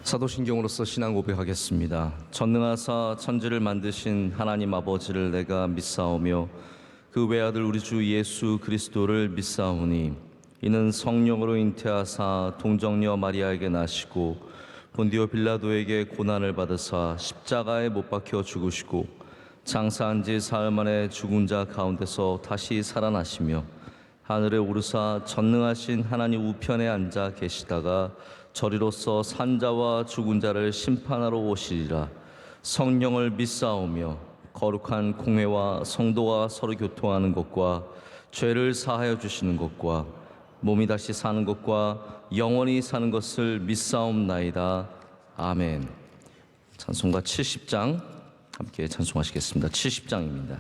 사도신경으로서 신앙 고백하겠습니다. 전능하사 천지를 만드신 하나님 아버지를 내가 믿사오며 그 외아들 우리 주 예수 그리스도를 믿사오니 이는 성령으로 잉태하사 동정녀 마리아에게 나시고 본디오 빌라도에게 고난을 받으사 십자가에 못 박혀 죽으시고 장사한 지 사흘 만에 죽은 자 가운데서 다시 살아나시며 하늘에 오르사 전능하신 하나님 우편에 앉아 계시다가 저리로서 산자와 죽은 자를 심판하러 오시리라. 성령을 믿사오며 거룩한 공회와 성도가 서로 교통하는 것과 죄를 사하여 주시는 것과 몸이 다시 사는 것과 영원히 사는 것을 믿사옵나이다. 아멘. 찬송가 70장 함께 찬송하시겠습니다. 70장입니다.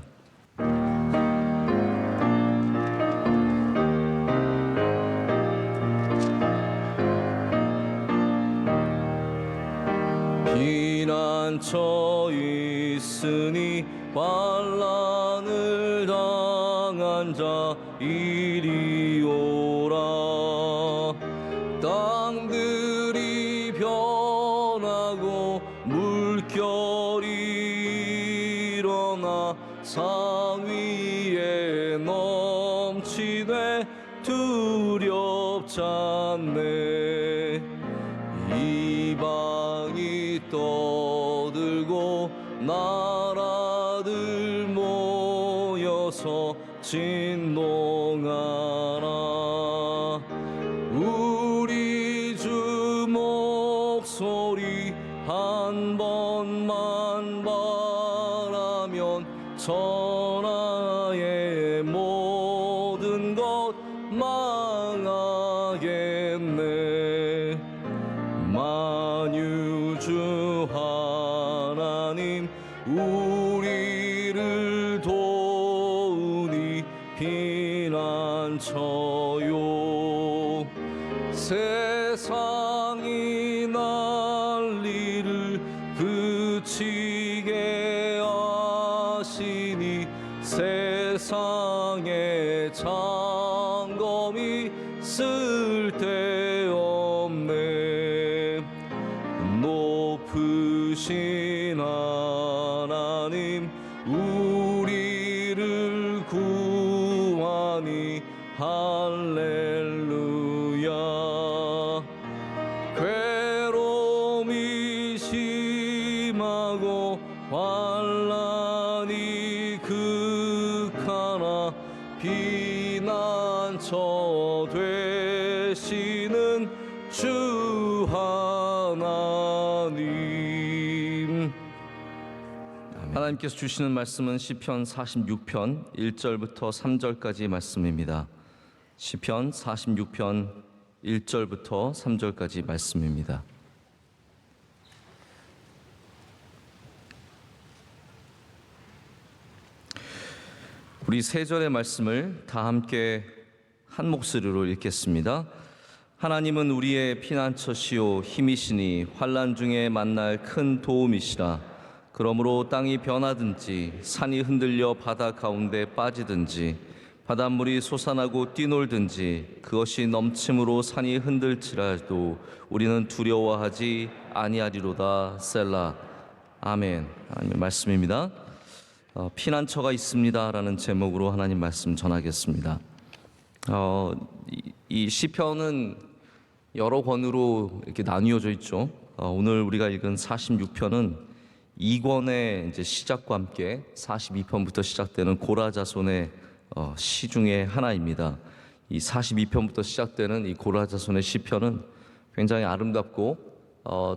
피난처 있으니 환난을 당한 자 이리 오라. 땅들이 변하고 물결이 일어나 산 위에 넘치네 두렵지 않네. 이방이 떠들고 나라들 모여서 진동하라. 우리 주 목소리 한 번만 바라면 천하의 모든 것 망하겠네. 만유주 하나님 우리를 도우니 피난처요. 세상이 난리를 그치게 하시니 세상에 장검이 쓸데없네. 높으신 하나님 우리를 구하니 할렐루야. 괴로움이 심하고 환난이 극하나 피난처 되시는 주 하나님. 하나님께서 주시는 말씀은 시편 46편 1절부터 3절까지의 말씀입니다. 시편 46편 1절부터 3절까지 말씀입니다. 우리 세 절의 말씀을 다 함께 한 목소리로 읽겠습니다. 하나님은 우리의 피난처시요 힘이시니 환난 중에 만날 큰 도움이시라. 그러므로 땅이 변하든지 산이 흔들려 바다 가운데 빠지든지 바닷물이 솟아나고 뛰놀든지 그것이 넘침으로 산이 흔들지라도 우리는 두려워하지 아니하리로다. 셀라. 아멘. 하나님의 말씀입니다. 피난처가 있습니다라는 제목으로 하나님 말씀 전하겠습니다. 이 시편은 여러 권으로 이렇게 나뉘어져 있죠. 오늘 우리가 읽은 46편은 2권의 이제 시작과 함께 42편부터 시작되는 고라자손의 시 중에 하나입니다. 이 42편부터 시작되는 이 고라자손의 시편은 굉장히 아름답고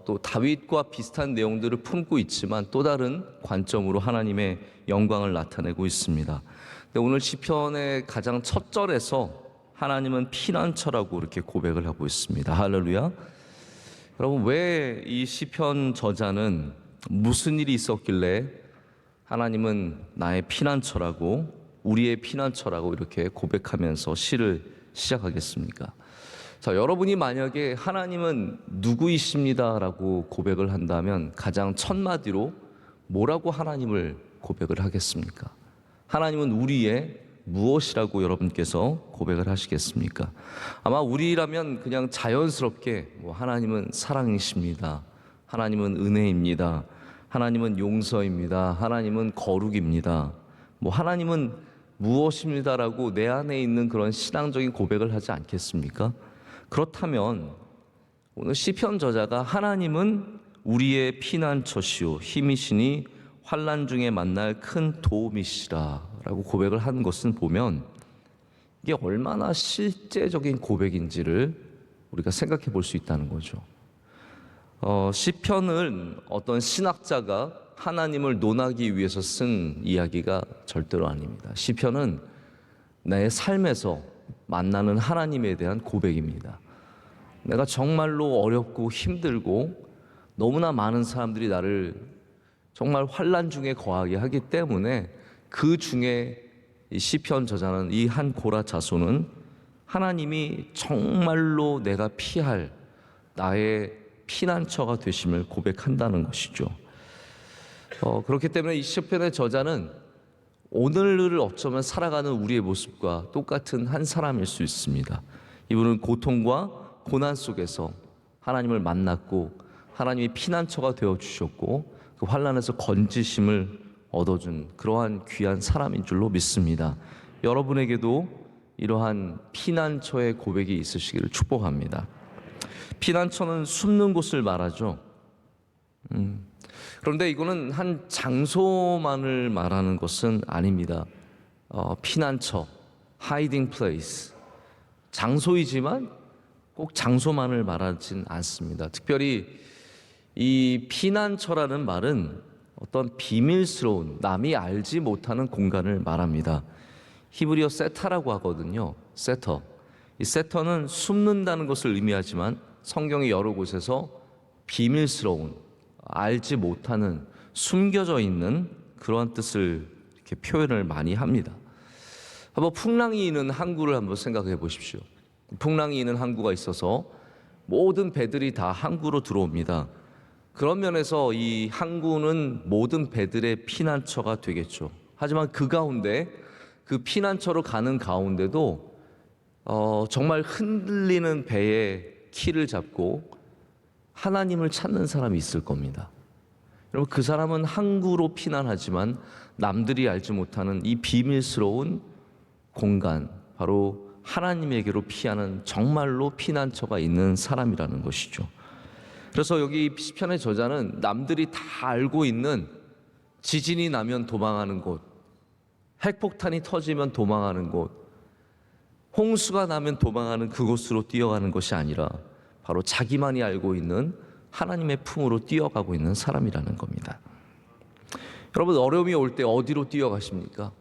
또 다윗과 비슷한 내용들을 품고 있지만 또 다른 관점으로 하나님의 영광을 나타내고 있습니다. 근데 오늘 시편의 가장 첫 절에서 하나님은 피난처라고 이렇게 고백을 하고 있습니다. 할렐루야. 여러분, 왜 이 시편 저자는 무슨 일이 있었길래 하나님은 나의 피난처라고 우리의 피난처라고 이렇게 고백하면서 시를 시작하겠습니까? 자, 여러분이 만약에 하나님은 누구이십니다라고 고백을 한다면 가장 첫 마디로 뭐라고 하나님을 고백을 하겠습니까? 하나님은 우리의 무엇이라고 여러분께서 고백을 하시겠습니까? 아마 우리라면 그냥 자연스럽게 하나님은 사랑이십니다, 하나님은 은혜입니다. 하나님은 용서입니다. 하나님은 거룩입니다. 뭐 하나님은 무엇입니다라고 내 안에 있는 그런 신앙적인 고백을 하지 않겠습니까? 그렇다면 오늘 시편 저자가 하나님은 우리의 피난처시오 힘이시니 환난 중에 만날 큰 도움이시라라고 고백을 한 것은 보면 이게 얼마나 실제적인 고백인지를 우리가 생각해 볼 수 있다는 거죠. 시편은 어떤 신학자가 하나님을 논하기 위해서 쓴 이야기가 절대로 아닙니다. 시편은 내 삶에서 만나는 하나님에 대한 고백입니다. 내가 정말로 어렵고 힘들고 너무나 많은 사람들이 나를 정말 환난 중에 거하게 하기 때문에 그 중에 이 시편 저자는 이 한 고라 자손은 하나님이 정말로 내가 피할 나의 피난처가 되심을 고백한다는 것이죠. 그렇기 때문에 이 시편의 저자는 오늘을 어쩌면 살아가는 우리의 모습과 똑같은 한 사람일 수 있습니다. 이분은 고통과 고난 속에서 하나님을 만났고 하나님이 피난처가 되어 주셨고 그 환난에서 건지심을 얻어준 그러한 귀한 사람인 줄로 믿습니다. 여러분에게도 이러한 피난처의 고백이 있으시기를 축복합니다. 피난처는 숨는 곳을 말하죠. 그런데 이거는 한 장소만을 말하는 것은 아닙니다. 피난처, hiding place, 장소이지만 꼭 장소만을 말하진 않습니다. 특별히 이 피난처라는 말은 어떤 비밀스러운 남이 알지 못하는 공간을 말합니다. 히브리어 세타라고 하거든요. 세터. 이 세터는 숨는다는 것을 의미하지만 성경의 여러 곳에서 비밀스러운, 알지 못하는, 숨겨져 있는 그러한 뜻을 이렇게 표현을 많이 합니다. 한번 풍랑이 있는 항구를 한번 생각해 보십시오. 풍랑이 있는 항구가 있어서 모든 배들이 다 항구로 들어옵니다. 그런 면에서 이 항구는 모든 배들의 피난처가 되겠죠. 하지만 그 가운데 그 피난처로 가는 가운데도 정말 흔들리는 배의 키를 잡고 하나님을 찾는 사람이 있을 겁니다. 여러분, 그 사람은 항구로 피난하지만 남들이 알지 못하는 이 비밀스러운 공간, 바로 하나님에게로 피하는 정말로 피난처가 있는 사람이라는 것이죠. 그래서 여기 시편의 저자는 남들이 다 알고 있는 지진이 나면 도망하는 곳, 핵폭탄이 터지면 도망하는 곳, 홍수가 나면 도망하는 그곳으로 뛰어가는 것이 아니라 바로 자기만이 알고 있는 하나님의 품으로 뛰어가고 있는 사람이라는 겁니다. 여러분, 어려움이 올 때 어디로 뛰어가십니까?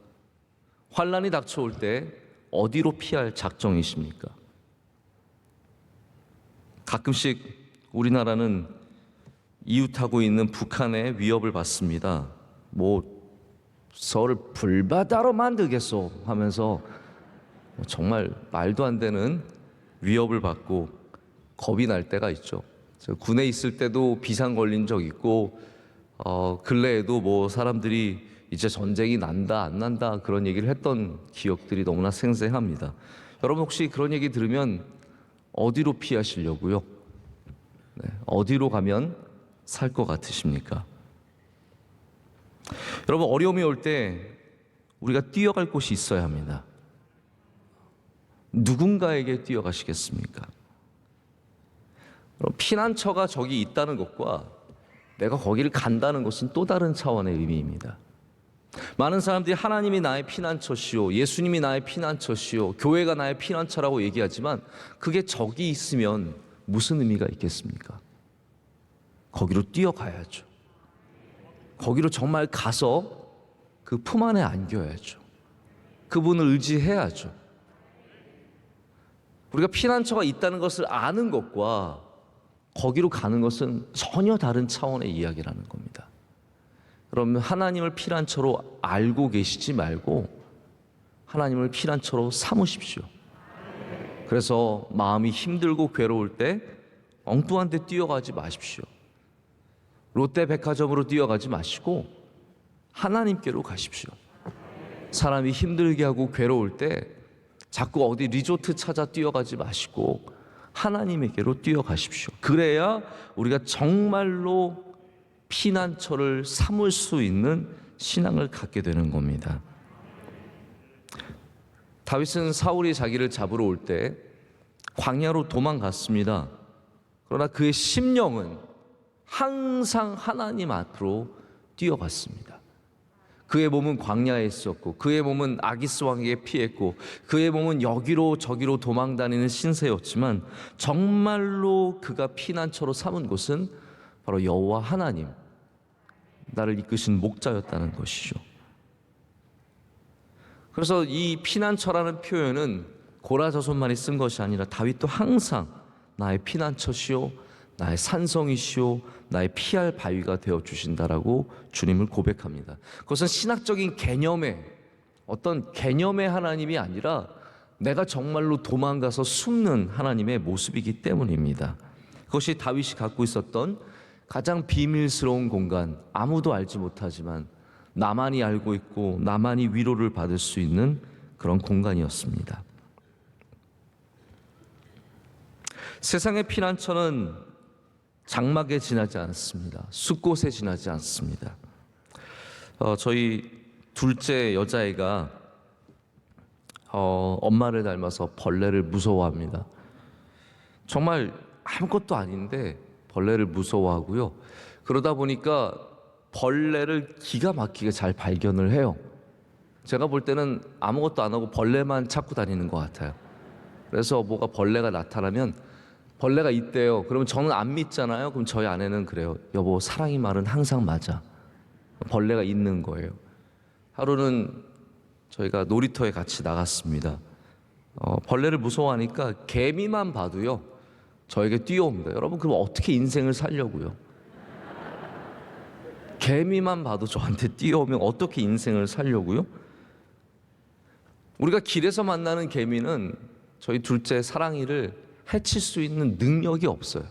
환난이 닥쳐올 때 어디로 피할 작정이십니까? 가끔씩 우리나라는 이웃하고 있는 북한의 위협을 받습니다. 서를 불바다로 만들겠소 하면서 정말 말도 안 되는 위협을 받고 겁이 날 때가 있죠. 제가 군에 있을 때도 비상 걸린 적 있고 근래에도 사람들이 이제 전쟁이 난다 안 난다 그런 얘기를 했던 기억들이 너무나 생생합니다. 여러분, 혹시 그런 얘기 들으면 어디로 피하시려고요? 어디로 가면 살 것 같으십니까? 여러분, 어려움이 올 때 우리가 뛰어갈 곳이 있어야 합니다. 누군가에게 뛰어가시겠습니까? 피난처가 저기 있다는 것과 내가 거기를 간다는 것은 또 다른 차원의 의미입니다. 많은 사람들이 하나님이 나의 피난처시오, 예수님이 나의 피난처시오, 교회가 나의 피난처라고 얘기하지만 그게 저기 있으면 무슨 의미가 있겠습니까? 거기로 뛰어가야죠. 거기로 정말 가서 그 품 안에 안겨야죠. 그분을 의지해야죠. 우리가 피난처가 있다는 것을 아는 것과 거기로 가는 것은 전혀 다른 차원의 이야기라는 겁니다. 그러면 하나님을 피난처로 알고 계시지 말고 하나님을 피난처로 삼으십시오. 그래서 마음이 힘들고 괴로울 때 엉뚱한 데 뛰어가지 마십시오. 롯데백화점으로 뛰어가지 마시고 하나님께로 가십시오. 사람이 힘들게 하고 괴로울 때 자꾸 어디 리조트 찾아 뛰어가지 마시고 하나님에게로 뛰어가십시오. 그래야 우리가 정말로 피난처를 삼을 수 있는 신앙을 갖게 되는 겁니다. 다윗은 사울이 자기를 잡으러 올 때 광야로 도망갔습니다. 그러나 그의 심령은 항상 하나님 앞으로 뛰어갔습니다. 그의 몸은 광야에 있었고, 그의 몸은 아기스 왕에게 피했고, 그의 몸은 여기로 저기로 도망다니는 신세였지만 정말로 그가 피난처로 삼은 곳은 바로 여호와 하나님, 나를 이끄신 목자였다는 것이죠. 그래서 이 피난처라는 표현은 고라 자손만이 쓴 것이 아니라 다윗도 항상 나의 피난처시오, 나의 산성이시오, 나의 피할 바위가 되어주신다라고 주님을 고백합니다. 그것은 신학적인 개념의 어떤 개념의 하나님이 아니라 내가 정말로 도망가서 숨는 하나님의 모습이기 때문입니다. 그것이 다윗이 갖고 있었던 가장 비밀스러운 공간, 아무도 알지 못하지만 나만이 알고 있고 나만이 위로를 받을 수 있는 그런 공간이었습니다. 세상의 피난처는 장막에 지나지 않습니다. 숲곳에 지나지 않습니다. 저희 둘째 여자애가 엄마를 닮아서 벌레를 무서워합니다. 정말 아무것도 아닌데 벌레를 무서워하고요. 그러다 보니까 벌레를 기가 막히게 잘 발견을 해요. 제가 볼 때는 아무것도 안 하고 벌레만 찾고 다니는 것 같아요. 그래서 뭐가 벌레가 나타나면 벌레가 있대요. 그러면 저는 안 믿잖아요. 그럼 저희 아내는 그래요. 여보, 사랑이 말은 항상 맞아. 벌레가 있는 거예요. 하루는 저희가 놀이터에 같이 나갔습니다. 벌레를 무서워하니까 개미만 봐도요, 저에게 뛰어옵니다. 여러분, 그럼 어떻게 인생을 살려고요? 개미만 봐도 저한테 뛰어오면 어떻게 인생을 살려고요? 우리가 길에서 만나는 개미는 저희 둘째 사랑이를 해칠 수 있는 능력이 없어요.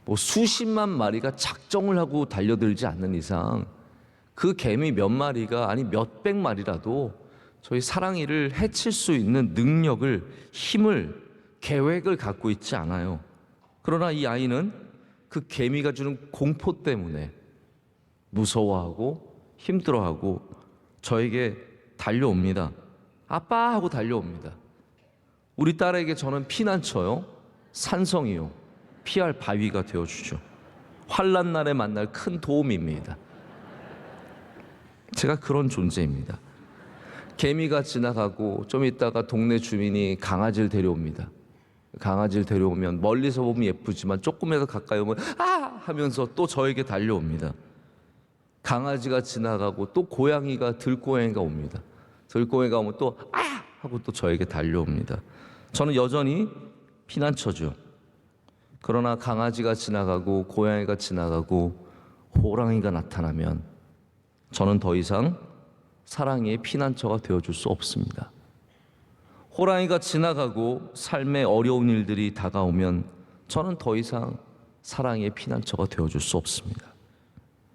뭐 수십만 마리가 작정을 하고 달려들지 않는 이상 그 개미 몇 마리가, 아니 몇백 마리라도 저희 사랑이를 해칠 수 있는 능력을, 힘을, 계획을 갖고 있지 않아요. 그러나 이 아이는 그 개미가 주는 공포 때문에 무서워하고 힘들어하고 저에게 달려옵니다. 아빠 하고 달려옵니다. 우리 딸에게 저는 피난처요, 산성이요, 피할 바위가 되어주죠. 환난 날에 만날 큰 도움입니다. 제가 그런 존재입니다. 개미가 지나가고 좀 있다가 동네 주민이 강아지를 데려옵니다. 강아지를 데려오면 멀리서 보면 예쁘지만 조금이라도 가까이 오면 아! 하면서 또 저에게 달려옵니다. 강아지가 지나가고 또 고양이가, 들고양이가 옵니다. 들고양이가 오면 또 아! 하고 또 저에게 달려옵니다. 저는 여전히 피난처죠. 그러나 강아지가 지나가고 고양이가 지나가고 호랑이가 나타나면 저는 더 이상 사랑의 피난처가 되어줄 수 없습니다. 호랑이가 지나가고 삶의 어려운 일들이 다가오면 저는 더 이상 사랑의 피난처가 되어줄 수 없습니다.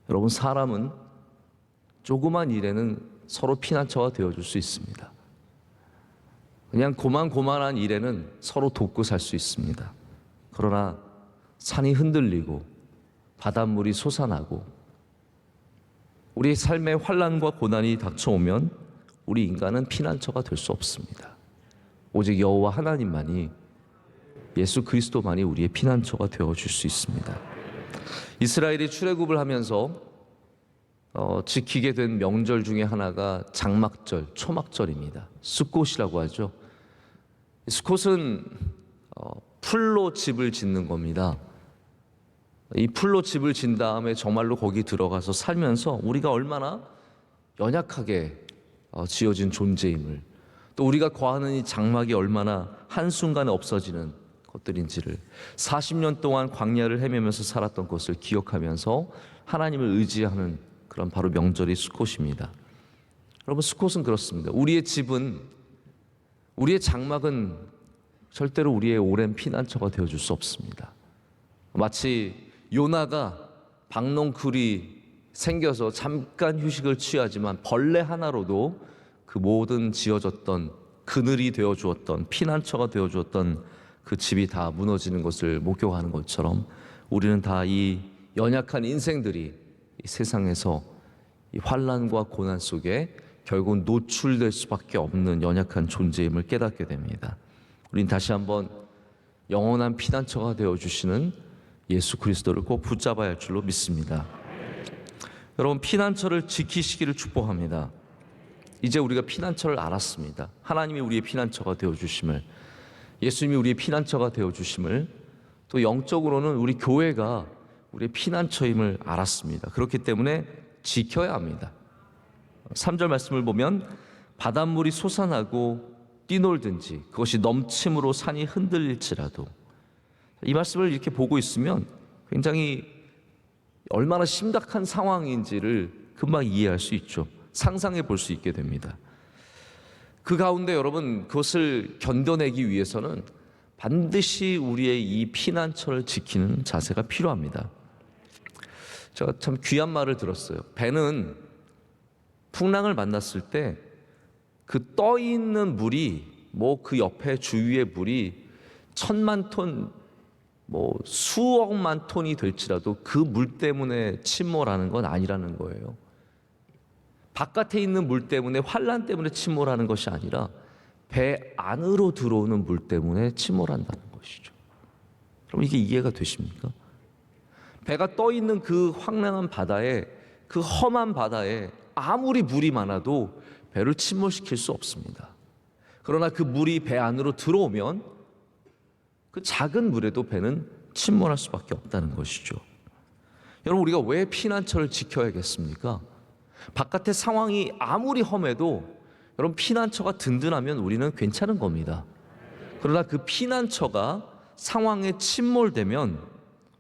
여러분, 사람은 조그만 일에는 서로 피난처가 되어줄 수 있습니다. 그냥 고만고만한 일에는 서로 돕고 살 수 있습니다. 그러나 산이 흔들리고 바닷물이 솟아나고 우리 삶의 환난과 고난이 닥쳐오면 우리 인간은 피난처가 될 수 없습니다. 오직 여호와 하나님만이, 예수 그리스도만이 우리의 피난처가 되어줄 수 있습니다. 이스라엘이 출애굽을 하면서 지키게 된 명절 중에 하나가 장막절, 초막절입니다. 숫꽃이라고 하죠. 숫꽃은 풀로 집을 짓는 겁니다. 이 풀로 집을 진 다음에 정말로 거기 들어가서 살면서 우리가 얼마나 연약하게 지어진 존재임을, 또 우리가 거하는 이 장막이 얼마나 한순간에 없어지는 것들인지를 40년 동안 광야를 헤매면서 살았던 것을 기억하면서 하나님을 의지하는 그런 바로 명절이 숫꽃입니다. 여러분, 숫꽃은 그렇습니다. 우리의 집은, 우리의 장막은 절대로 우리의 오랜 피난처가 되어줄 수 없습니다. 마치 요나가 박농쿨이 생겨서 잠깐 휴식을 취하지만 벌레 하나로도 그 모든 지어졌던 그늘이 되어 주었던, 피난처가 되어 주었던 그 집이 다 무너지는 것을 목격하는 것처럼 우리는 다 이 연약한 인생들이 이 세상에서 이 환난과 고난 속에 결국 노출될 수밖에 없는 연약한 존재임을 깨닫게 됩니다. 우린 다시 한번 영원한 피난처가 되어 주시는 예수 그리스도를 꼭 붙잡아야 할 줄로 믿습니다. 여러분, 피난처를 지키시기를 축복합니다. 이제 우리가 피난처를 알았습니다. 하나님이 우리의 피난처가 되어 주심을, 예수님이 우리의 피난처가 되어 주심을, 또 영적으로는 우리 교회가 우리의 피난처임을 알았습니다. 그렇기 때문에 지켜야 합니다. 3절 말씀을 보면 바닷물이 솟아나고 뛰놀든지 그것이 넘침으로 산이 흔들릴지라도, 이 말씀을 이렇게 보고 있으면 굉장히 얼마나 심각한 상황인지를 금방 이해할 수 있죠. 상상해 볼 수 있게 됩니다. 그 가운데 여러분, 그것을 견뎌내기 위해서는 반드시 우리의 이 피난처를 지키는 자세가 필요합니다. 제가 참 귀한 말을 들었어요. 배는 풍랑을 만났을 때 그 떠 있는 물이, 뭐 그 옆에 주위의 물이 1000만 톤, 뭐 수억만 톤이 될지라도 그 물 때문에 침몰하는 건 아니라는 거예요. 바깥에 있는 물 때문에, 환란 때문에 침몰하는 것이 아니라 배 안으로 들어오는 물 때문에 침몰한다는 것이죠. 그럼 이게 이해가 되십니까? 배가 떠 있는 그 황량한 바다에, 그 험한 바다에 아무리 물이 많아도 배를 침몰시킬 수 없습니다. 그러나 그 물이 배 안으로 들어오면 그 작은 물에도 배는 침몰할 수밖에 없다는 것이죠. 여러분, 우리가 왜 피난처를 지켜야겠습니까? 바깥의 상황이 아무리 험해도 여러분, 피난처가 든든하면 우리는 괜찮은 겁니다. 그러나 그 피난처가 상황에 침몰되면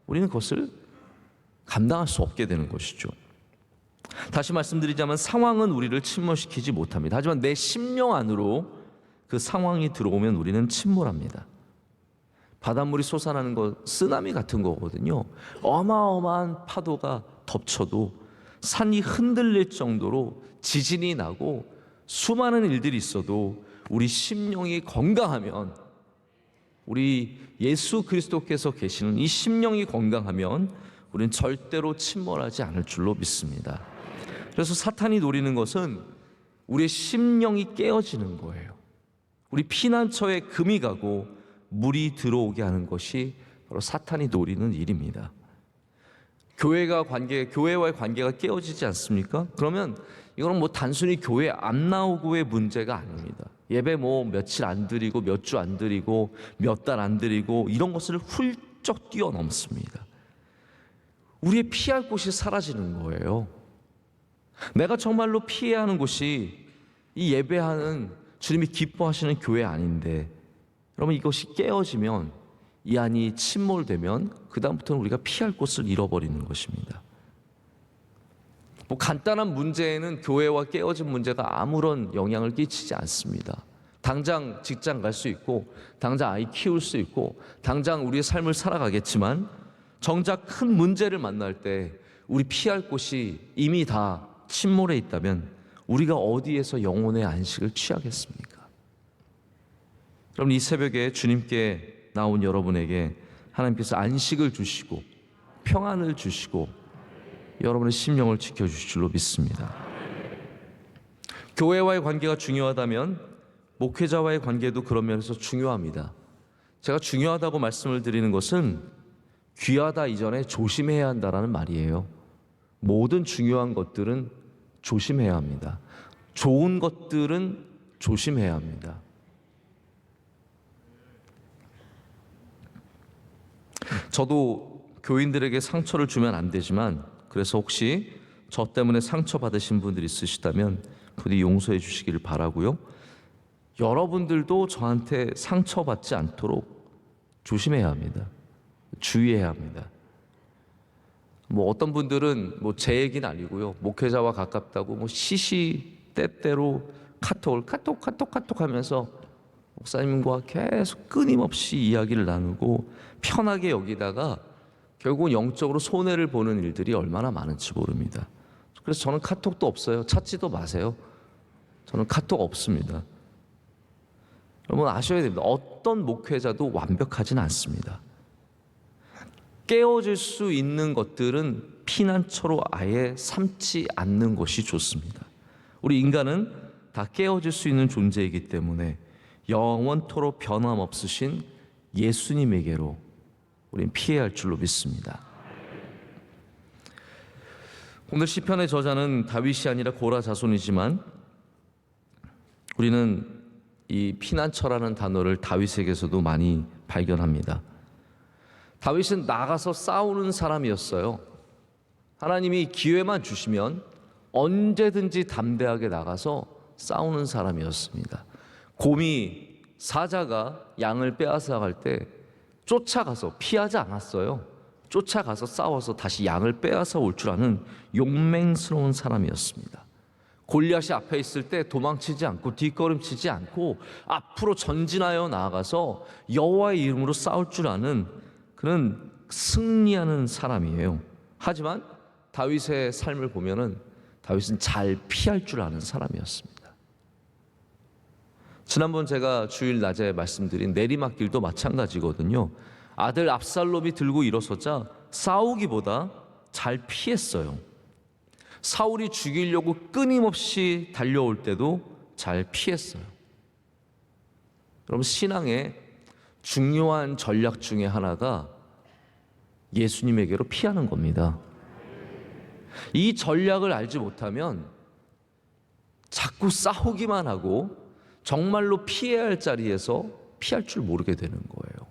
우리는 그것을 감당할 수 없게 되는 것이죠. 다시 말씀드리자면 상황은 우리를 침몰시키지 못합니다. 하지만 내 심령 안으로 그 상황이 들어오면 우리는 침몰합니다. 바닷물이 솟아나는 것, 쓰나미 같은 거거든요. 어마어마한 파도가 덮쳐도, 산이 흔들릴 정도로 지진이 나고 수많은 일들이 있어도 우리 심령이 건강하면, 우리 예수 그리스도께서 계시는 이 심령이 건강하면 우리는 절대로 침몰하지 않을 줄로 믿습니다. 그래서 사탄이 노리는 것은 우리의 심령이 깨어지는 거예요. 우리 피난처에 금이 가고 물이 들어오게 하는 것이 바로 사탄이 노리는 일입니다. 교회와의 관계가 깨어지지 않습니까? 그러면 이거는 뭐 단순히 교회 안 나오고의 문제가 아닙니다. 예배 뭐 며칠 안 드리고 몇 주 안 드리고 몇 달 안 드리고 이런 것을 훌쩍 뛰어넘습니다. 우리의 피할 곳이 사라지는 거예요. 내가 정말로 피해야 하는 곳이 이 예배하는, 주님이 기뻐하시는 교회 아닌데, 여러분, 이것이 깨어지면, 이 안이 침몰되면 그 다음부터는 우리가 피할 곳을 잃어버리는 것입니다. 뭐 간단한 문제에는 교회와 깨어진 문제가 아무런 영향을 끼치지 않습니다. 당장 직장 갈 수 있고, 당장 아이 키울 수 있고, 당장 우리의 삶을 살아가겠지만 정작 큰 문제를 만날 때 우리 피할 곳이 이미 다 침몰해 있다면 우리가 어디에서 영혼의 안식을 취하겠습니까? 여러분, 이 새벽에 주님께 나온 여러분에게 하나님께서 안식을 주시고 평안을 주시고 여러분의 심령을 지켜주실 줄로 믿습니다. 교회와의 관계가 중요하다면 목회자와의 관계도 그런 면에서 중요합니다. 제가 중요하다고 말씀을 드리는 것은 귀하다 이전에 조심해야 한다라는 말이에요. 모든 중요한 것들은 조심해야 합니다. 좋은 것들은 조심해야 합니다. 저도 교인들에게 상처를 주면 안 되지만, 그래서 혹시 저 때문에 상처받으신 분들이 있으시다면 부디 용서해 주시기를 바라고요. 여러분들도 저한테 상처받지 않도록 조심해야 합니다. 주의해야 합니다. 뭐 어떤 분들은 뭐 제 얘기는 아니고요, 목회자와 가깝다고 뭐 시시때때로 카톡 하면서 목사님과 계속 끊임없이 이야기를 나누고 편하게 여기다가 결국 영적으로 손해를 보는 일들이 얼마나 많은지 모릅니다. 그래서 저는 카톡도 없어요. 찾지도 마세요. 저는 카톡 없습니다. 여러분 아셔야 됩니다. 어떤 목회자도 완벽하진 않습니다. 깨어질 수 있는 것들은 피난처로 아예 삼지 않는 것이 좋습니다. 우리 인간은 다 깨어질 수 있는 존재이기 때문에 영원토록 변함없으신 예수님에게로 우린 피해야 할 줄로 믿습니다. 오늘 시편의 저자는 다윗이 아니라 고라 자손이지만 우리는 이 피난처라는 단어를 다윗에게서도 많이 발견합니다. 다윗은 나가서 싸우는 사람이었어요. 하나님이 기회만 주시면 언제든지 담대하게 나가서 싸우는 사람이었습니다. 곰이 사자가 양을 빼앗아 갈 때 쫓아가서 피하지 않았어요. 쫓아가서 싸워서 다시 양을 빼앗아 올 줄 아는 용맹스러운 사람이었습니다. 골리앗이 앞에 있을 때 도망치지 않고 뒷걸음치지 않고 앞으로 전진하여 나아가서 여호와의 이름으로 싸울 줄 아는 그는 승리하는 사람이에요. 하지만 다윗의 삶을 보면은 다윗은 잘 피할 줄 아는 사람이었습니다. 지난번 제가 주일 낮에 말씀드린 내리막길도 마찬가지거든요. 아들 압살롬이 들고 일어서자 싸우기보다 잘 피했어요. 사울이 죽이려고 끊임없이 달려올 때도 잘 피했어요. 여러분 신앙의 중요한 전략 중에 하나가 예수님에게로 피하는 겁니다. 이 전략을 알지 못하면 자꾸 싸우기만 하고 정말로 피해야 할 자리에서 피할 줄 모르게 되는 거예요.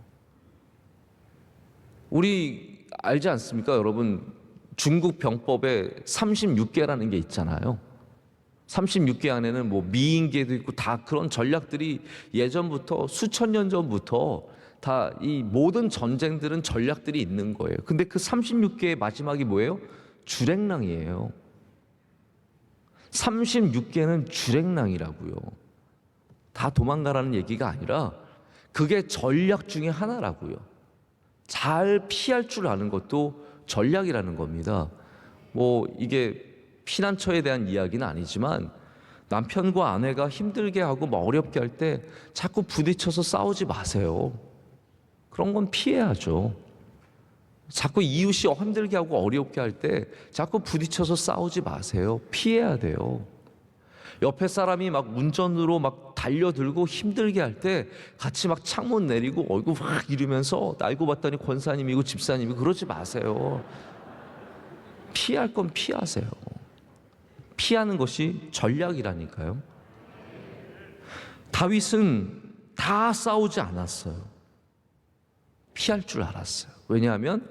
우리 알지 않습니까? 여러분 중국 병법에 36계라는 게 있잖아요. 36계 안에는 뭐 미인계도 있고 다 그런 전략들이 예전부터 수천 년 전부터 다 이 모든 전쟁들은 전략들이 있는 거예요. 근데 그 36계의 마지막이 뭐예요? 주랭랑이에요. 36계는 주랭랑이라고요. 다 도망가라는 얘기가 아니라 그게 전략 중에 하나라고요. 잘 피할 줄 아는 것도 전략이라는 겁니다. 뭐 이게 피난처에 대한 이야기는 아니지만 남편과 아내가 힘들게 하고 뭐 어렵게 할 때 자꾸 부딪혀서 싸우지 마세요. 그런 건 피해야죠. 자꾸 이웃이 힘들게 하고 어렵게 할 때 자꾸 부딪혀서 싸우지 마세요. 피해야 돼요. 옆에 사람이 막 운전으로 막 달려들고 힘들게 할 때 같이 막 창문 내리고 얼굴 확 이러면서 알고 봤더니 권사님이고 집사님이고 그러지 마세요. 피할 건 피하세요. 피하는 것이 전략이라니까요. 다윗은 다 싸우지 않았어요. 피할 줄 알았어요. 왜냐하면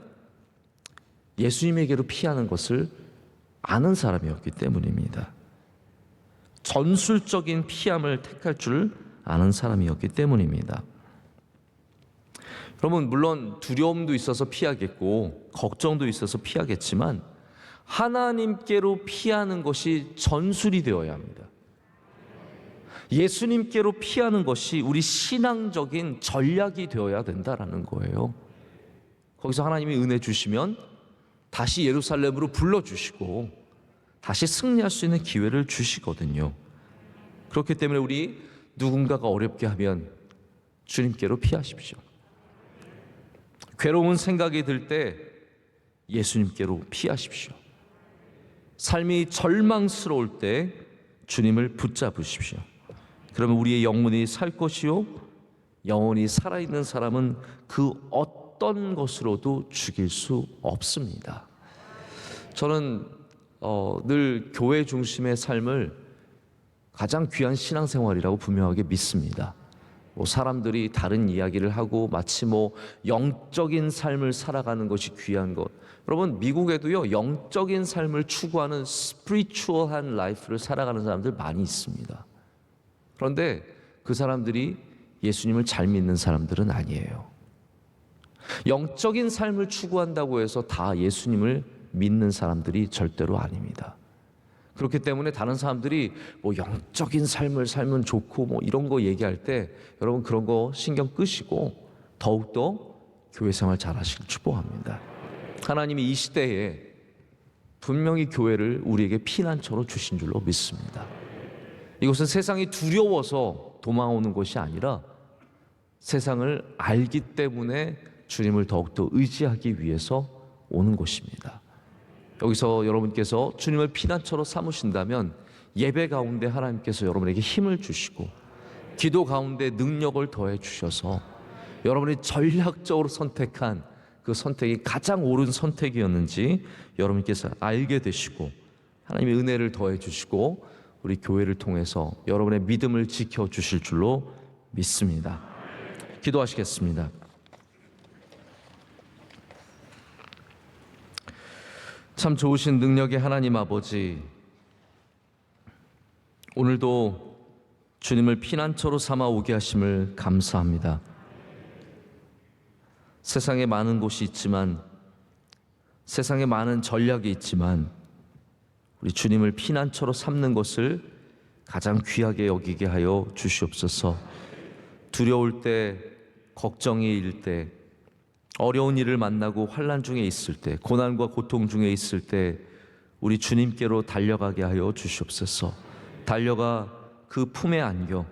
예수님에게로 피하는 것을 아는 사람이었기 때문입니다. 전술적인 피함을 택할 줄 아는 사람이었기 때문입니다. 여러분 물론 두려움도 있어서 피하겠고 걱정도 있어서 피하겠지만 하나님께로 피하는 것이 전술이 되어야 합니다. 예수님께로 피하는 것이 우리 신앙적인 전략이 되어야 된다라는 거예요. 거기서 하나님이 은혜 주시면 다시 예루살렘으로 불러주시고 다시 승리할 수 있는 기회를 주시거든요. 그렇기 때문에 우리 누군가가 어렵게 하면 주님께로 피하십시오. 괴로운 생각이 들 때 예수님께로 피하십시오. 삶이 절망스러울 때 주님을 붙잡으십시오. 그러면 우리의 영혼이 살 것이요 영혼이 살아있는 사람은 그 어떤 것으로도 죽일 수 없습니다. 저는 늘 교회 중심의 삶을 가장 귀한 신앙생활이라고 분명하게 믿습니다. 뭐 사람들이 다른 이야기를 하고 마치 뭐 영적인 삶을 살아가는 것이 귀한 것. 여러분 미국에도요 영적인 삶을 추구하는 스피리추얼한 라이프를 살아가는 사람들 많이 있습니다. 그런데 그 사람들이 예수님을 잘 믿는 사람들은 아니에요. 영적인 삶을 추구한다고 해서 다 예수님을 믿는 사람들이 절대로 아닙니다. 그렇기 때문에 다른 사람들이 뭐 영적인 삶을 살면 좋고 뭐 이런 거 얘기할 때 여러분 그런 거 신경 끄시고 더욱더 교회 생활 잘 하시길 축복합니다. 하나님이 이 시대에 분명히 교회를 우리에게 피난처로 주신 줄로 믿습니다. 이것은 세상이 두려워서 도망오는 것이 아니라 세상을 알기 때문에 주님을 더욱더 의지하기 위해서 오는 곳입니다. 여기서 여러분께서 주님을 피난처로 삼으신다면 예배 가운데 하나님께서 여러분에게 힘을 주시고 기도 가운데 능력을 더해 주셔서 여러분이 전략적으로 선택한 그 선택이 가장 옳은 선택이었는지 여러분께서 알게 되시고 하나님의 은혜를 더해 주시고 우리 교회를 통해서 여러분의 믿음을 지켜주실 줄로 믿습니다. 기도하시겠습니다. 참 좋으신 능력의 하나님 아버지, 오늘도 주님을 피난처로 삼아 오게 하심을 감사합니다. 세상에 많은 곳이 있지만, 세상에 많은 전략이 있지만 우리 주님을 피난처로 삼는 것을 가장 귀하게 여기게 하여 주시옵소서. 두려울 때, 걱정이 일 때, 어려운 일을 만나고 환난 중에 있을 때, 고난과 고통 중에 있을 때 우리 주님께로 달려가게 하여 주시옵소서. 달려가 그 품에 안겨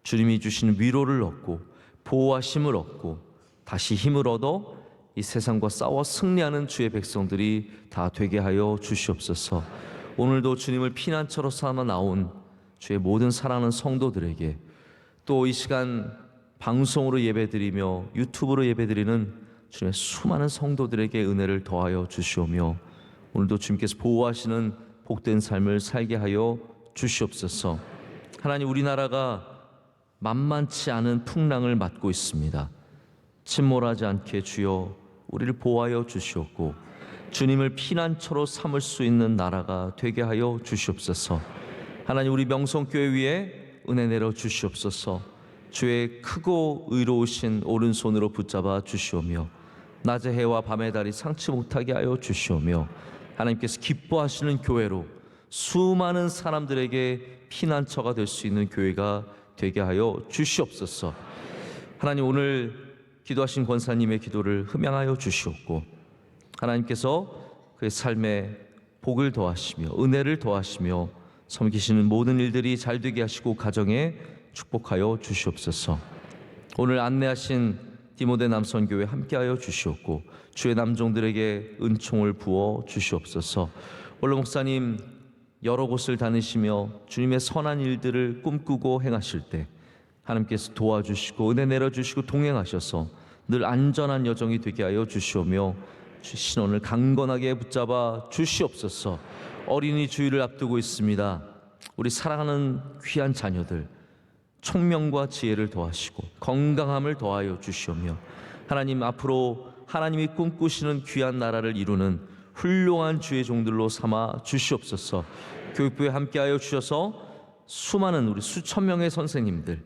주님이 주시는 위로를 얻고 보호하심을 얻고 다시 힘을 얻어 이 세상과 싸워 승리하는 주의 백성들이 다 되게 하여 주시옵소서. 오늘도 주님을 피난처로 삼아 나온 주의 모든 사랑하는 성도들에게, 또 이 시간 방송으로 예배드리며 유튜브로 예배드리는 주님의 수많은 성도들에게 은혜를 더하여 주시오며 오늘도 주님께서 보호하시는 복된 삶을 살게 하여 주시옵소서. 하나님, 우리나라가 만만치 않은 풍랑을 맞고 있습니다. 침몰하지 않게 주여 우리를 보호하여 주시옵고 주님을 피난처로 삼을 수 있는 나라가 되게 하여 주시옵소서. 하나님, 우리 명성교회 위에 은혜 내려 주시옵소서. 주의 크고 의로우신 오른손으로 붙잡아 주시오며 낮의 해와 밤의 달이 상치 못하게 하여 주시오며 하나님께서 기뻐하시는 교회로 수많은 사람들에게 피난처가 될 수 있는 교회가 되게 하여 주시옵소서. 하나님, 오늘 기도하신 권사님의 기도를 흠양하여 주시옵고 하나님께서 그의 삶에 복을 더하시며 은혜를 더하시며 섬기시는 모든 일들이 잘 되게 하시고 가정에 축복하여 주시옵소서. 오늘 안내하신 디모데 남선교회 함께하여 주시옵고 주의 남종들에게 은총을 부어 주시옵소서. 원로 목사님 여러 곳을 다니시며 주님의 선한 일들을 꿈꾸고 행하실 때 하나님께서 도와주시고 은혜 내려주시고 동행하셔서 늘 안전한 여정이 되게 하여 주시오며 신원을 강건하게 붙잡아 주시옵소서. 어린이 주일을 앞두고 있습니다. 우리 사랑하는 귀한 자녀들 총명과 지혜를 더하시고 건강함을 더하여 주시오며 하나님, 앞으로 하나님이 꿈꾸시는 귀한 나라를 이루는 훌륭한 주의 종들로 삼아 주시옵소서. 교육부에 함께하여 주셔서 수많은 우리 수천 명의 선생님들,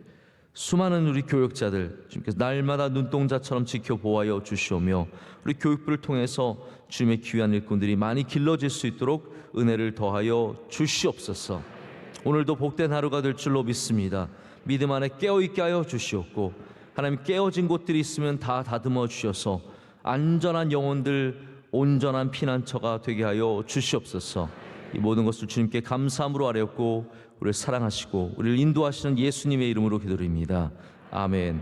수많은 우리 교육자들 주님께서 날마다 눈동자처럼 지켜 보호하여 주시오며 우리 교육부를 통해서 주님의 귀한 일꾼들이 많이 길러질 수 있도록 은혜를 더하여 주시옵소서. 오늘도 복된 하루가 될 줄로 믿습니다. 믿음 안에 깨어있게 하여 주시옵고 하나님, 깨어진 곳들이 있으면 다 다듬어 주셔서 안전한 영혼들, 온전한 피난처가 되게 하여 주시옵소서. 이 모든 것을 주님께 감사함으로 아뢰었고 우리를 사랑하시고 우리를 인도하시는 예수님의 이름으로 기도드립니다. 아멘.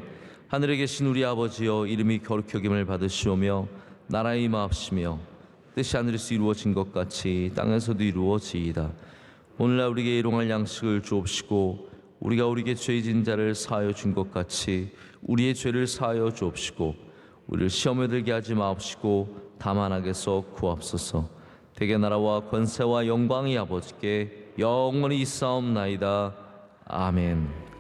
하늘에 계신 우리 아버지여, 이름이 거룩히 여김을 받으시오며 나라의 임하옵시며 뜻이 하늘에서 이루어진 것 같이 땅에서도 이루어지이다. 오늘날 우리에게 일용할 양식을 주옵시고 우리가 우리에게 죄 진 자를 사하여 준 것 같이 우리의 죄를 사하여 주옵시고 우리를 시험에 들게 하지 마옵시고 다만 악에서 구하옵소서. 대개 나라와 권세와 영광이 아버지께 영원히 있사옵나이다. 아멘.